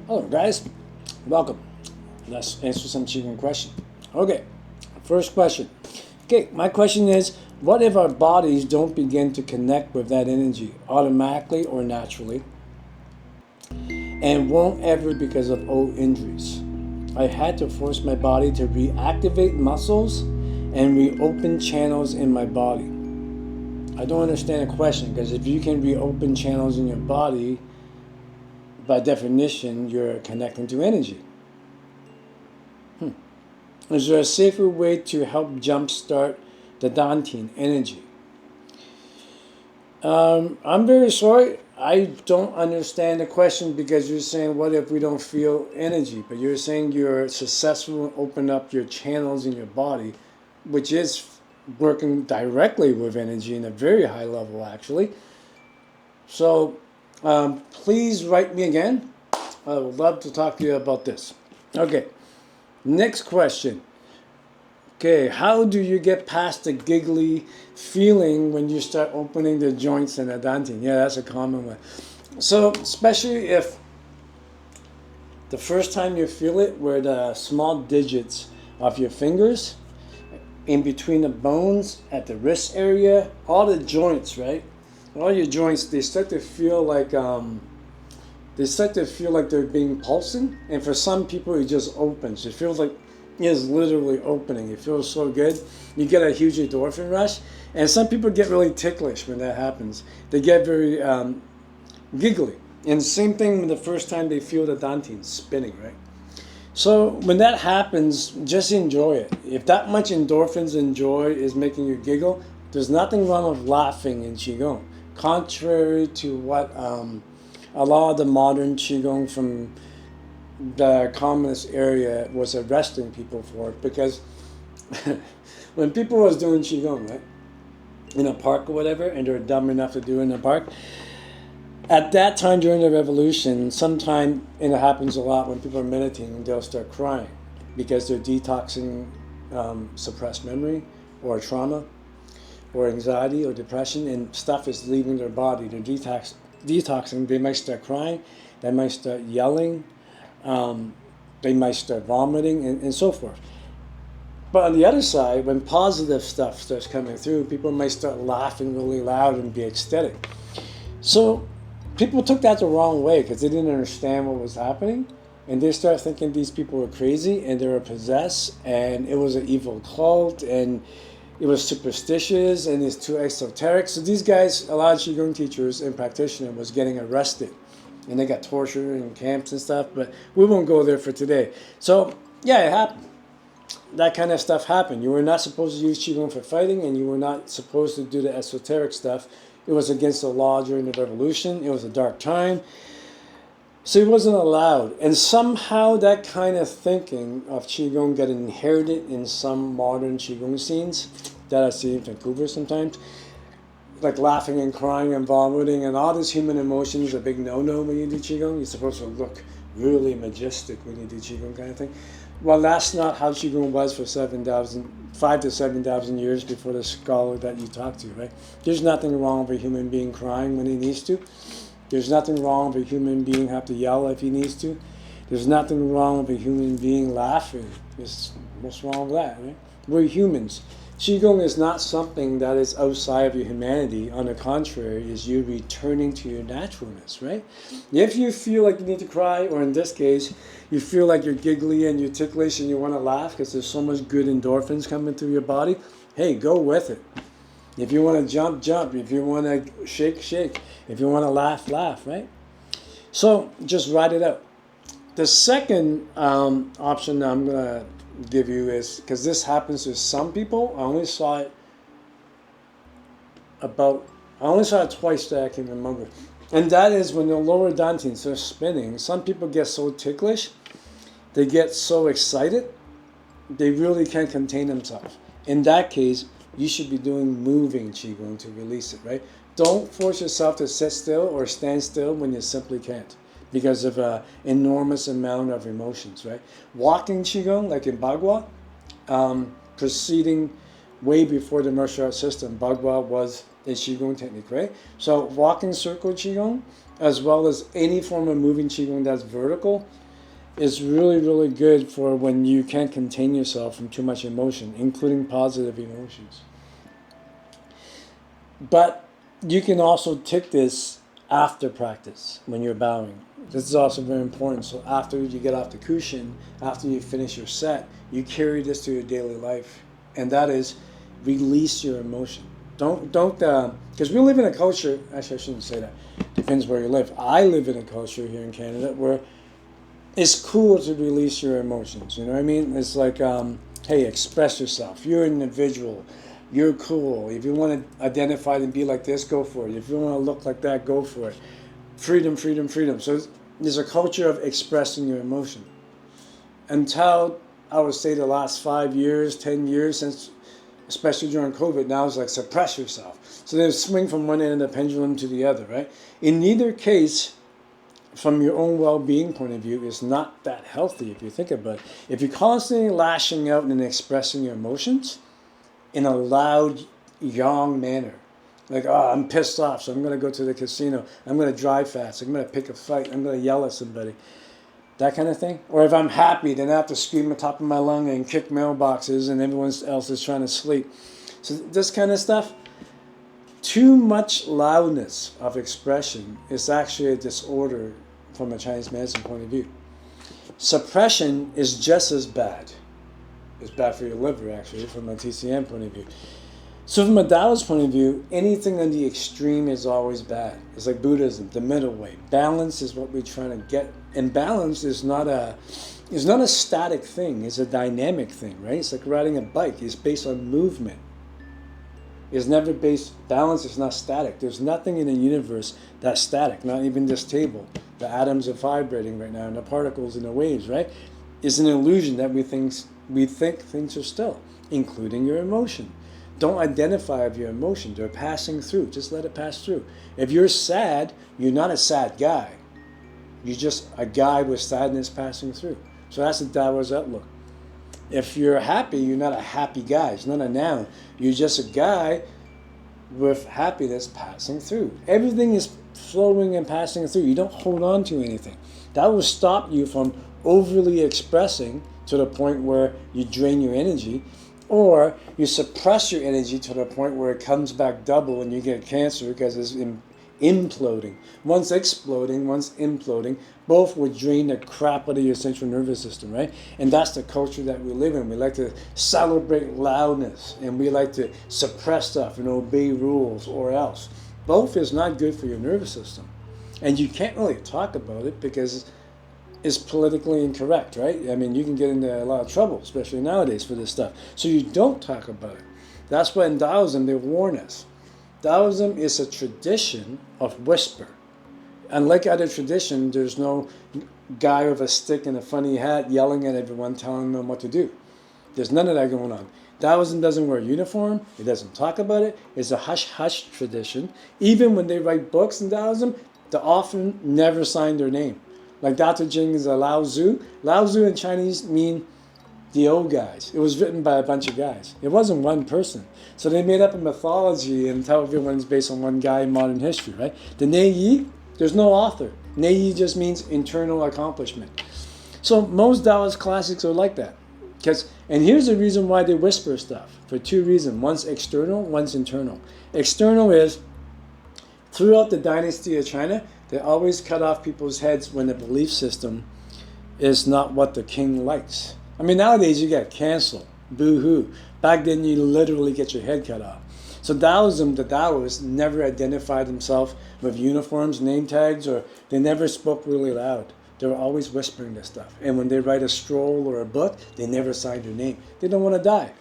Hello guys, welcome. Let's answer some Qigong questions. Okay, first question. Okay, my question is, what if our bodies don't begin to connect with that energy automatically or naturally and won't ever because of old injuries? I had to force my body to reactivate muscles and reopen channels in my body. I don't understand the question, because if you can reopen channels in your body, by definition, you're connecting to energy. Is there a safer way to help jumpstart the Dantian energy? I'm very sorry. I don't understand the question, because you're saying, what if we don't feel energy? But you're saying you're successful in opening up your channels in your body, which is working directly with energy in a very high level, actually. So please write me again. I would love to talk to you about this. Okay, next question. Okay, how do you get past the giggly feeling when you start opening the joints in a Dantian? Yeah, that's a common one. So, especially if the first time you feel it, where the small digits of your fingers, in between the bones, at the wrist area, all the joints, right? All your joints, they start to feel like they're being pulsing, and for some people it just opens. It feels like it's literally opening. It feels so good. You get a huge endorphin rush, and some people get really ticklish when that happens. They get very giggly, and same thing when the first time they feel the Dantian spinning, right? So when that happens, just enjoy it. If that much endorphins and joy is making you giggle, there's nothing wrong with laughing in Qigong. Contrary to what a lot of the modern Qigong from the communist area was arresting people for, because when people was doing Qigong, right, in a park or whatever, and they're dumb enough to do it in a park, at that time during the revolution, sometime, and it happens a lot when people are meditating, they'll start crying because they're detoxing suppressed memory or trauma or anxiety or depression, and stuff is leaving their body. They're detoxing. They might start crying, they might start yelling, they might start vomiting, and so forth. But on the other side, when positive stuff starts coming through, people might start laughing really loud and be ecstatic. So people took that the wrong way because they didn't understand what was happening, and they started thinking these people were crazy and they were possessed, and it was an evil cult, and it was superstitious, and it's too esoteric. So these guys, a lot of Qigong teachers and practitioners, was getting arrested, and they got tortured in camps and stuff, but we won't go there for today. So yeah, it happened. That kind of stuff happened. You were not supposed to use Qigong for fighting, and you were not supposed to do the esoteric stuff. It was against the law during the revolution. It was a dark time. So it wasn't allowed. And somehow that kind of thinking of Qigong got inherited in some modern Qigong scenes that I see in Vancouver sometimes. Like laughing and crying and vomiting and all these human emotions, a big no-no when you do Qigong. You're supposed to look really majestic when you do Qigong, kind of thing. Well, that's not how Qigong was for 5 to 7,000 years before the scholar that you talk to, right? There's nothing wrong with a human being crying when he needs to. There's nothing wrong with a human being have to yell if he needs to. There's nothing wrong with a human being laughing. What's wrong with that, right? We're humans. Qigong is not something that is outside of your humanity. On the contrary, is you returning to your naturalness, right? If you feel like you need to cry, or in this case, you feel like you're giggly and you're ticklish and you want to laugh because there's so much good endorphins coming through your body, hey, go with it. If you want to jump, jump. If you want to shake, shake. If you want to laugh, laugh, right? So just ride it out. The second option that I'm going to give you is, because this happens to some people, I only saw it twice that I can remember. And that is when the lower Dantian starts spinning, some people get so ticklish, they get so excited, they really can't contain themselves. In that case, you should be doing moving Qigong to release it, right? Don't force yourself to sit still or stand still when you simply can't, because of an enormous amount of emotions, right? Walking Qigong, like in Bagua, proceeding way before the martial arts system, Bagua was the Qigong technique, right? So walking circle Qigong, as well as any form of moving Qigong that's vertical, is really, really good for when you can't contain yourself from too much emotion, including positive emotions. But you can also take this after practice when you're bowing. This is also very important. So after you get off the cushion, after you finish your set, you carry this to your daily life. And that is release your emotion. Don't, because we live in a culture, actually I shouldn't say that, depends where you live. I live in a culture here in Canada where it's cool to release your emotions, you know what I mean? It's like, hey, express yourself. You're an individual. You're cool. If you want to identify and be like this, go for it. If you want to look like that, go for it. Freedom, freedom, freedom. So there's a culture of expressing your emotion. Until, I would say, the last 5 years, 10 years, since, especially during COVID, now it's like suppress yourself. So they swing from one end of the pendulum to the other, right? In neither case, from your own well-being point of view, is not that healthy if you think about it. If you're constantly lashing out and expressing your emotions in a loud, yang manner, like, oh, I'm pissed off, so I'm going to go to the casino, I'm going to drive fast, I'm going to pick a fight, I'm going to yell at somebody, that kind of thing. Or if I'm happy, then I have to scream at the top of my lung and kick mailboxes and everyone else is trying to sleep. So this kind of stuff, too much loudness of expression is actually a disorder from a Chinese medicine point of view. Suppression is just as bad. It's bad for your liver, actually, from a TCM point of view. So from a Taoist point of view, anything on the extreme is always bad. It's like Buddhism, the middle way. Balance is what we're trying to get. And balance is not a static thing. It's a dynamic thing, right? It's like riding a bike. It's based on movement. It's never based, balance is not static. There's nothing in the universe that's static, not even this table. The atoms are vibrating right now, and the particles and the waves, right? It's an illusion that we think things are still, including your emotion. Don't identify with your emotion. They're passing through. Just let it pass through. If you're sad, you're not a sad guy. You're just a guy with sadness passing through. So that's the Taoist outlook. If you're happy, you're not a happy guy. It's not a noun. You're just a guy with happiness passing through. Everything is flowing and passing through. You don't hold on to anything. That will stop you from overly expressing to the point where you drain your energy, or you suppress your energy to the point where it comes back double and you get cancer because it's imploding. Once exploding, once imploding, both would drain the crap out of your central nervous system, right? And that's the culture that we live in. We like to celebrate loudness, and we like to suppress stuff and obey rules or else. Both is not good for your nervous system. And you can't really talk about it because it's politically incorrect, right? I mean, you can get into a lot of trouble, especially nowadays, for this stuff. So you don't talk about it. That's why in Taoism they warn us. Taoism is a tradition of whisper. Unlike other traditions, there's no guy with a stick and a funny hat yelling at everyone, telling them what to do. There's none of that going on. Taoism doesn't wear a uniform. It doesn't talk about it. It's a hush-hush tradition. Even when they write books in Taoism, they often never sign their name. Like Dr. Jing is a Lao Tzu. Lao Tzu in Chinese mean the old guys. It was written by a bunch of guys. It wasn't one person. So they made up a mythology and tell everyone's based on one guy in modern history, right? The Nei Yi, there's no author. Nei Yi just means internal accomplishment. So most Taoist classics are like that. And here's the reason why they whisper stuff. For two reasons. One's external, one's internal. External is, throughout the dynasty of China, they always cut off people's heads when the belief system is not what the king likes. I mean, nowadays you get canceled, boo-hoo. Back then you literally get your head cut off. So Taoism, the Taoists, never identified themselves with uniforms, name tags, or they never spoke really loud. They were always whispering this stuff. And when they write a scroll or a book, they never sign their name. They don't want to die,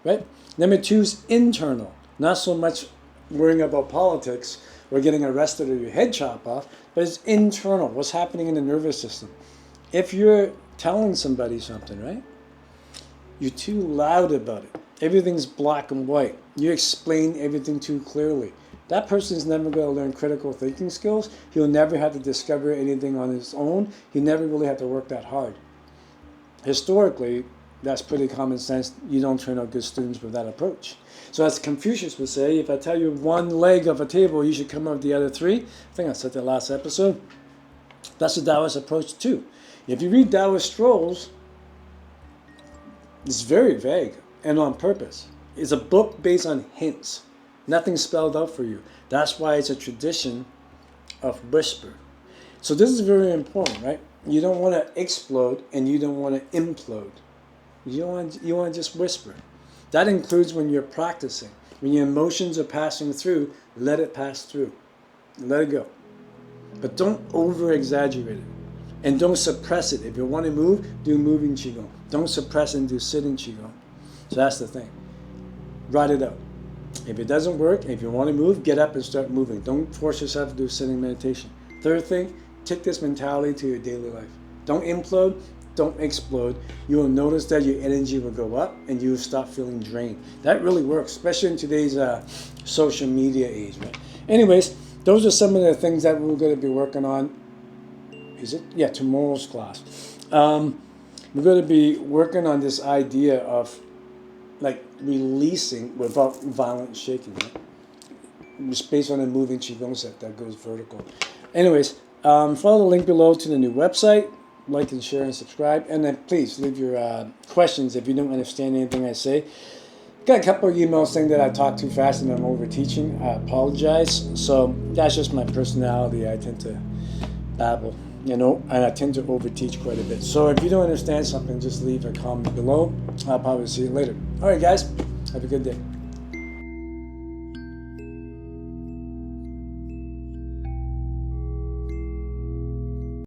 right? Number two is internal. Not so much worrying about politics or getting arrested or your head chopped off, but it's internal. What's happening in the nervous system? If you're telling somebody something, right? You're too loud about it. Everything's black and white. You explain everything too clearly. That person's never going to learn critical thinking skills. He'll never have to discover anything on his own. He never really had to work that hard. Historically, That's pretty common sense. You don't turn out good students with that approach. So as Confucius would say, if I tell you one leg of a table, you should come up with the other three. I think I said that last episode. That's the Taoist approach too. If you read Taoist scrolls, it's very vague and on purpose. It's a book based on hints. Nothing spelled out for you. That's why it's a tradition of whisper. So this is very important, right? You don't want to explode and you don't want to implode. You want to just whisper. That includes when you're practicing. When your emotions are passing through, let it pass through. Let it go. But don't over-exaggerate it. And don't suppress it. If you want to move, do moving qigong. Don't suppress and do sitting qigong. So that's the thing. Write it out. If it doesn't work, if you want to move, get up and start moving. Don't force yourself to do sitting meditation. Third thing, take this mentality to your daily life. Don't implode. Don't explode. You will notice that your energy will go up and you will stop feeling drained. That really works, especially in today's social media age. Right? Anyways, those are some of the things that we're going to be working on. Is it? Yeah, tomorrow's class. We're going to be working on this idea of like releasing without violent shaking. Right? It's based on a moving qigong set that goes vertical. Anyways, follow the link below to the new website. Like and share and subscribe, and then please leave your questions if you don't understand anything I say. Got a couple of emails saying that I talk too fast and I'm over teaching. I apologize. So that's just my personality. I tend to babble, and I tend to over teach quite a bit. So if you don't understand something, just leave a comment below. I'll probably see you later. All right, guys, have a good day.